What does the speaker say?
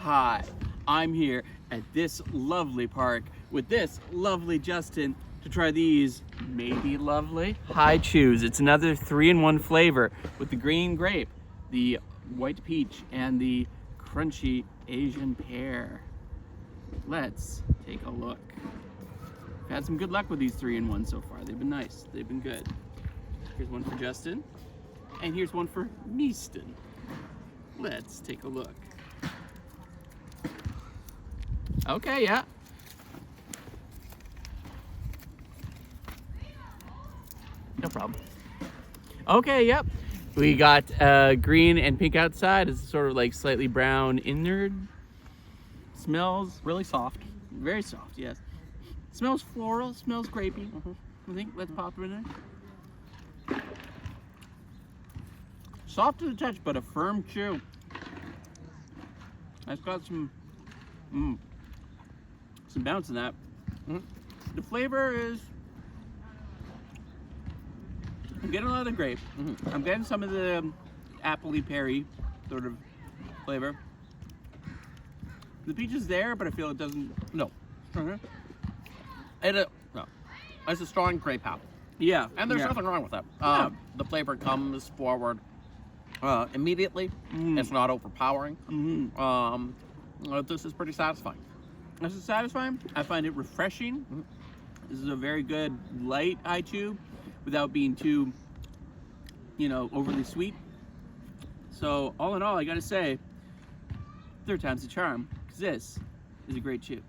Hi, I'm here at this lovely park with this lovely Justin to try these maybe lovely high chews. It's another 3-in-1 flavor with the green grape, the white peach, and the crunchy Asian pear. Let's take a look. I've had some good luck with these 3-in-1 so far. They've been nice, they've been good. Here's one for Justin, and here's one for Measton. Let's take a look. Okay, yeah. No problem. Okay, yep. We got green and pink outside. It's sort of like slightly brown innard. Smells Really soft. very soft, yes. Smells floral, smells grapey. I think, let's pop it in there. Soft to the touch, but a firm chew. It's got some bounce in that. The flavor is, I'm getting a lot of the grape. I'm getting some of the appley perry sort of flavor. The peach is there, but I feel it doesn't. No. Okay. No. It's a strong grape apple. Yeah, And there's yeah. nothing wrong with that. Yeah. The flavor comes forward immediately. It's not overpowering. This is pretty satisfying. This is satisfying. I find it refreshing. This is a very good light high chew without being too, overly sweet. So all in all, I gotta say, third time's the charm, because this is a great chew.